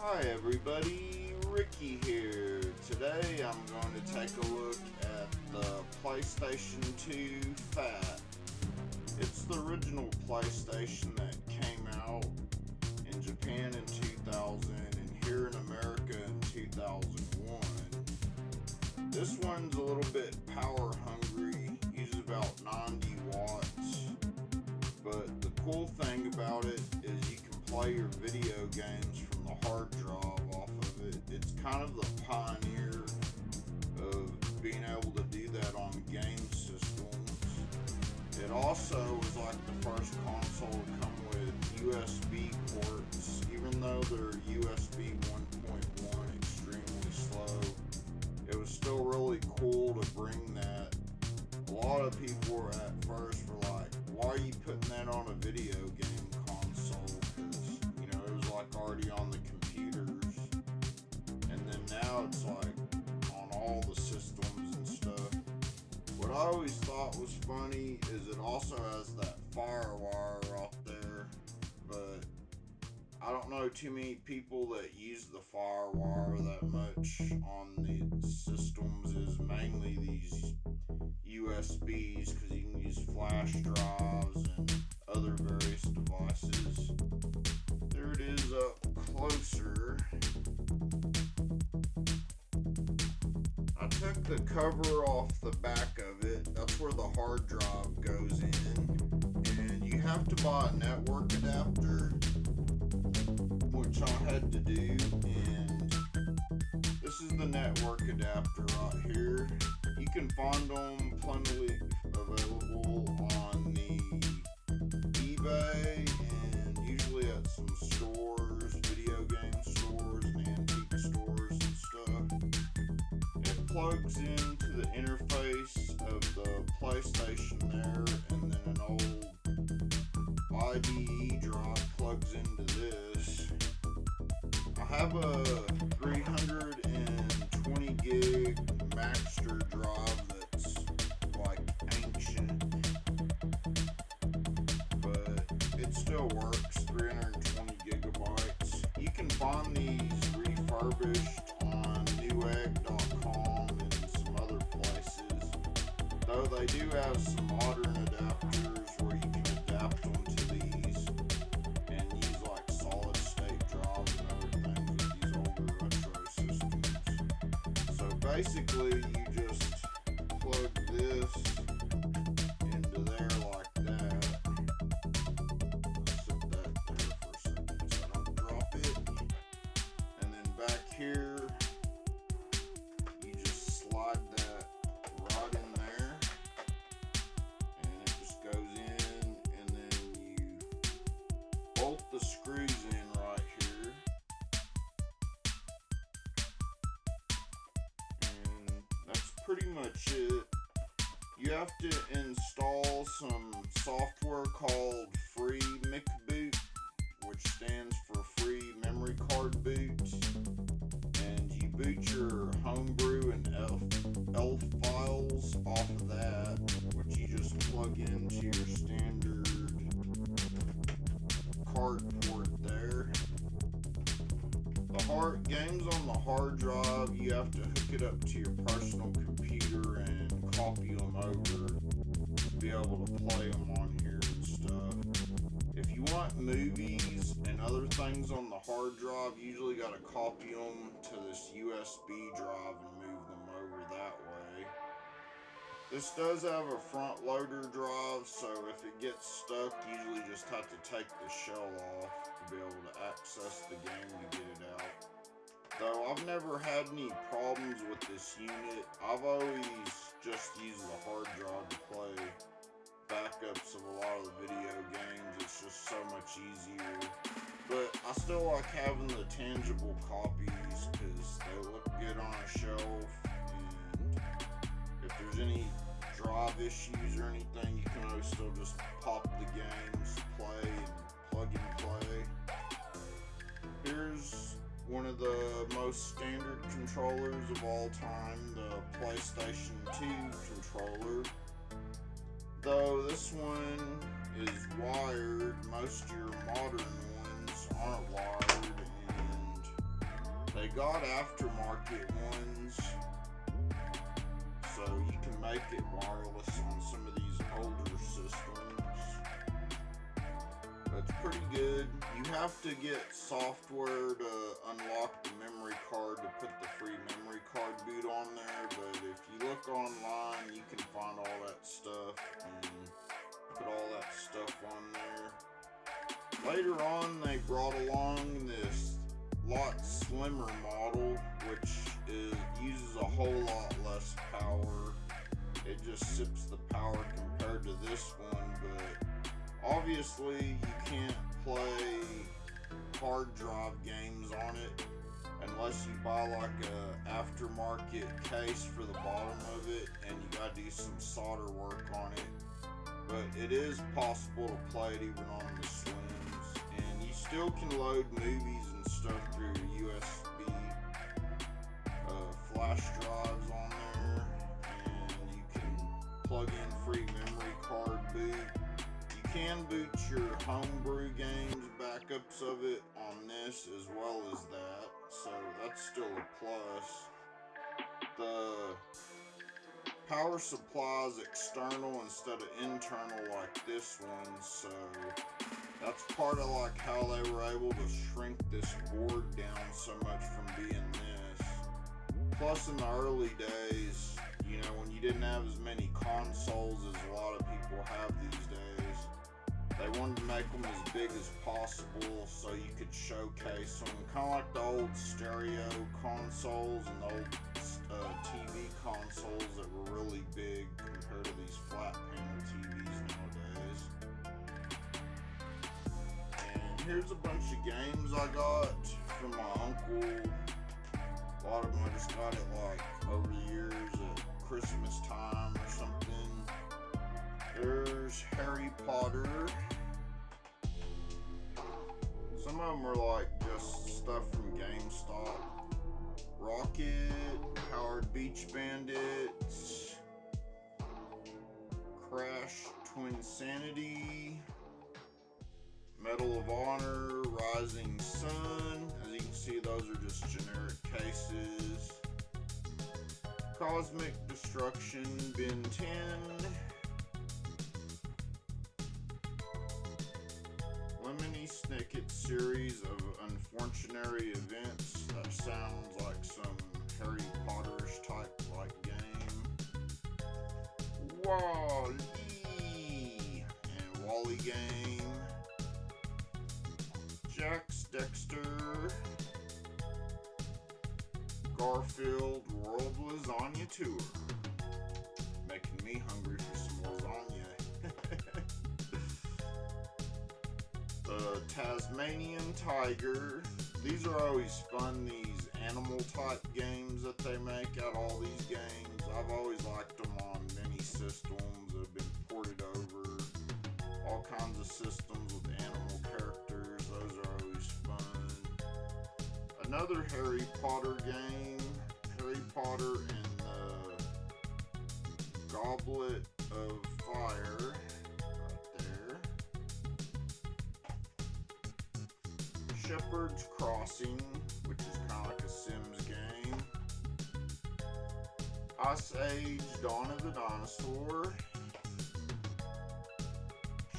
Hi everybody, Ricky here. Today I'm going to take a look at the PlayStation 2 Phat. It's the original PlayStation that came out in Japan in 2000 and here in America in 2001. This one's a little bit power hungry, uses about 90 watts, but the cool thing about it is you can play your video games from the hard drive off of it. It's kind of the pioneer of being able to do that on game systems. It also was like the first console to come with USB ports, even though they're USB 1.1 extremely slow. It was still really cool to bring that. A lot of people were at first were like, why are you putting that on a video game console? Because, you know, it was like already on the computers. And then now it's like on all the systems and stuff. What I always thought was funny is it also has that FireWire off there, but I don't know too many people that use the FireWire that much on the systems. Is mainly these USBs, because you can use flash drives and other various devices. There it is up closer. I took the cover off the back of it. That's where the hard drive goes in. And you have to buy a network adapter, which I had to do. And this is the network adapter right here. You can find them plenty available on the eBay and usually at some stores, video game stores and antique stores and stuff. It plugs into the interface of the PlayStation there, and then an old IDE drive plugs into this. I have a 320 gig Maxter drive that's like ancient, but it still works. 320 gigabytes. You can find these refurbished on newegg.com and some other places, though they do have some modern adapters where you can adapt them to these and use like solid state drives and other things with these older retro systems. So basically you just plug this into there like that. Let's set that there for a second so I don't drop it. And then back here, you just slide that right in there, and it just goes in, and then you bolt the screws in right here. And that's pretty much it. You have to install some software called Free McBoot, which stands for Free Memory Card Boot, and you boot your homebrew and ELF files off of that, which you just plug into your standard card port there. The games on the hard drive, you have to hook it up to your personal computer and copy them over to be able to play them on here and stuff. If you want movies and other things on the hard drive, you usually got to copy them to this USB drive and move them over that way. This does have a front loader drive, so if it gets stuck, you usually just have to take the shell off to be able to access the game to get it out. Though I've never had any problems with this unit. I've always just used the hard drive to play backups of a lot of the video games. It's just so much easier. But I still like having the tangible copies because they look good on a shelf, and if there's any drive issues or anything, you can always still just pop the games, play, and plug and play. Here's one of the most standard controllers of all time, the PlayStation 2 controller. Though this one is wired, most of your modern ones aren't wired, and got aftermarket ones, so you can make it wireless on some of these older systems. It's pretty good. You have to get software to unlock the memory card to put the free memory card boot on there, but if you look online, you can find all that stuff and put all that stuff on there. Later on, they brought along this lot slimmer model, which uses a whole lot less power. It just sips the power compared to this one, but obviously you can't play hard drive games on it unless you buy like a aftermarket case for the bottom of it, and you gotta do some solder work on it. But it is possible to play it even on the slims, and you still can load movies and stuff through your USB flash drives on there, and you can plug in free memory card boot. You can boot your homebrew games, backups of it on this as well as that, so that's still a plus. The power supply is external instead of internal like this one, so that's part of like how they were able to shrink this board down so much from being this. Plus in the early days, you know, when you didn't have as many consoles as a lot of people have these days, they wanted to make them as big as possible so you could showcase them, kind of like the old stereo consoles and the old TV consoles that were really big compared to these flat panel TVs nowadays. And here's a bunch of games I got from my uncle. A lot of them I just got it like over the years at Christmas time or something. There's Harry Potter. Some of them are like just stuff from GameStop. Rocket, Powered Beach Bandits, Crash Twinsanity, Medal of Honor, Rising Sun. As you can see, those are just generic cases. Cosmic Destruction, Ben 10. Lemony Snicket series of unfortunate events. That sounds like some Harry Potterish type like game. Wall-E and Wally game. Jax Dexter. Garfield World Lasagna Tour. Making me hungry for some lasagna. The Tasmanian Tiger. These are always fun, these animal type games that they make out of all these games. I've always liked them on many systems that have been ported over. All kinds of systems with animal characters. Those are always fun. Another Harry Potter game. Harry Potter and the Goblet of Fire. Shepherd's Crossing, which is kind of like a Sims game. Ice Age, Dawn of the Dinosaur.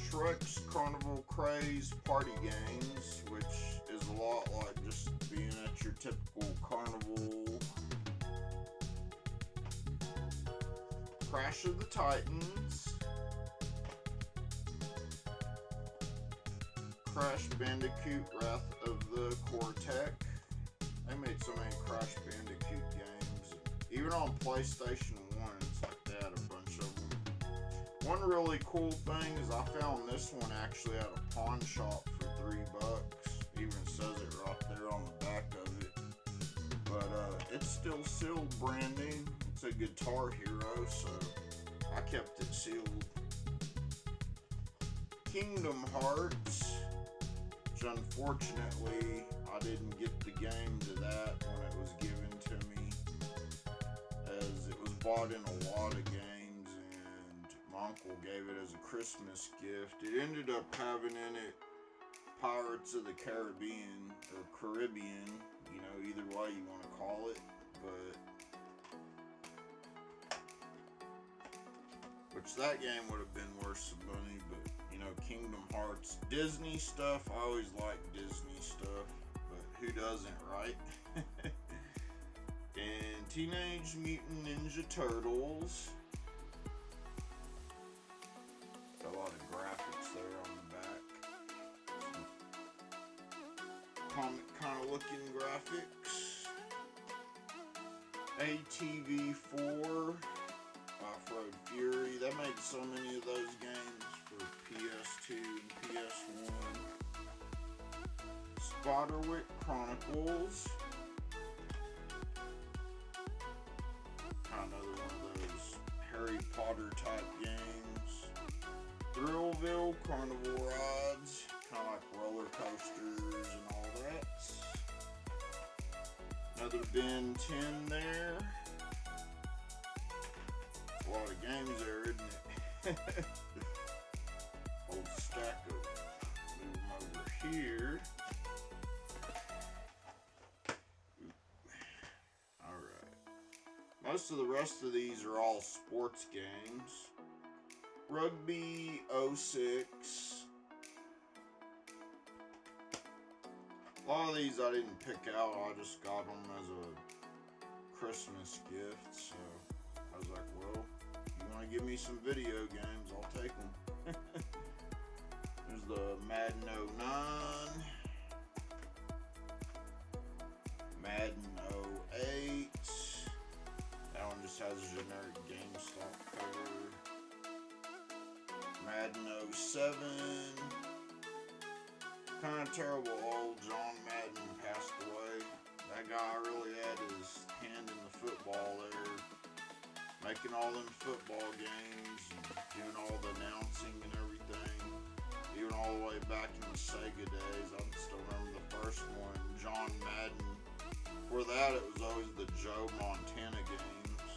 Shrek's Carnival Craze Party Games, which is a lot like just being at your typical carnival. Crash of the Titans. Crash Bandicoot Wrath of the Cortex. They made so many Crash Bandicoot games. Even on PlayStation 1, it's like they had a bunch of them. One really cool thing is I found this one actually at a pawn shop for $3. Even says it right there on the back of it. But it's still sealed branding. It's a Guitar Hero, so I kept it sealed. Kingdom Hearts. Which unfortunately I didn't get the game to that when it was given to me, as it was bought in a lot of games and my uncle gave it as a Christmas gift. It ended up having in it Pirates of the Caribbean, or Caribbean, you know, either way you want to call it, but which that game would have been worth some money, but you know, Kingdom Hearts, Disney stuff, I always like Disney stuff, but who doesn't, right? And Teenage Mutant Ninja Turtles. Got a lot of graphics there on the back. Comic kind of looking graphics. ATV4. Off-Road Fury. They made so many of those games for PS2 and PS1. Spiderwick Chronicles. Another one of those Harry Potter type games. Thrillville Carnival Rides. Kind of like roller coasters and all that. Another Ben 10 there. A lot of games there, isn't it? Old stack of. Move them over here. Alright. Most of the rest of these are all sports games. Rugby 06. A lot of these I didn't pick out, I just got them as a Christmas gift, so I was like, well, you want to give me some video games, I'll take them. There's the Madden 09, Madden 08, that one just has a generic GameStop cover, Madden 07, kind of terrible, old John Madden passed away. That guy really had his hand in the football there, making all them football games and doing all the announcing and everything, even all the way back in the Sega days. I still remember the first one, John Madden. Before that, it was always the Joe Montana games.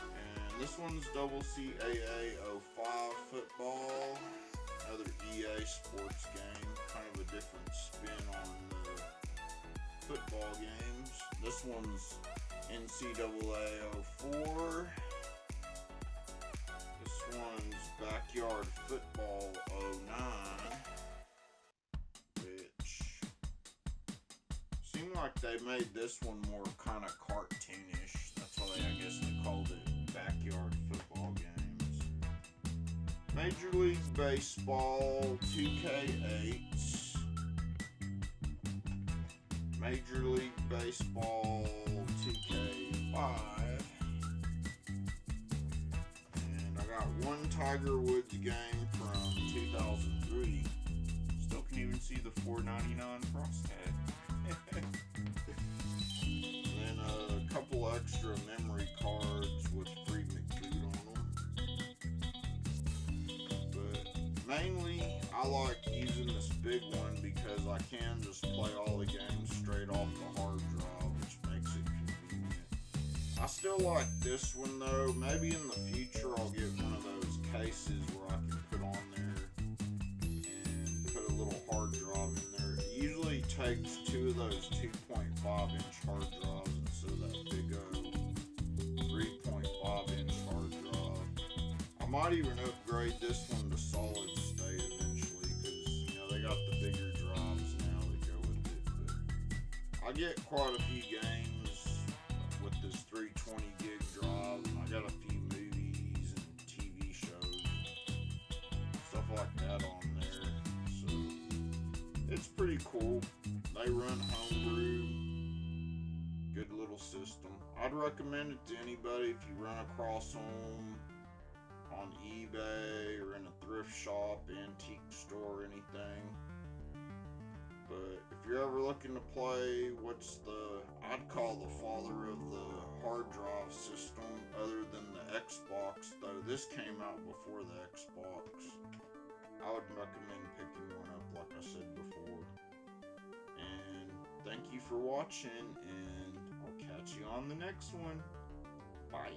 And this one's CCAA 05 football, another EA sports game, kind of a different spin on the football games. This one's NCAA 04. This one's Backyard Football 09, which seemed like they made this one more kind of cartoonish. That's why I guess they called it Backyard Football Games. Major League Baseball 2K8. Major League Baseball 2K5. And I got one Tiger Woods game from 2003. Still can even see the $4.99 price tag. And then a couple extra memory cards with free McBoot on them. But mainly, I like using this big one because I can just play all the games straight off the hard drive, which makes it convenient. I still like this one though. Maybe in the future I'll get one of those cases where I can put on there and put a little hard drive in there. It usually takes two of those 2.5 inch hard drives instead of that big 3.5 inch hard drive. I might even upgrade this one to solid state eventually because, you know, they got the bigger drives now that go with it. But I get quite a few games with this 320 gig drive, and I got a few movies and TV shows, stuff like that on there. So it's pretty cool. They run homebrew. Good little system. I'd recommend it to anybody if you run across them on eBay or in a thrift shop, antique store, anything. But if you're ever looking to play what's I'd call the father of the hard drive system other than the Xbox, though this came out before the Xbox, I would recommend picking one up like I said before. And thank you for watching, and I'll catch you on the next one. Bye.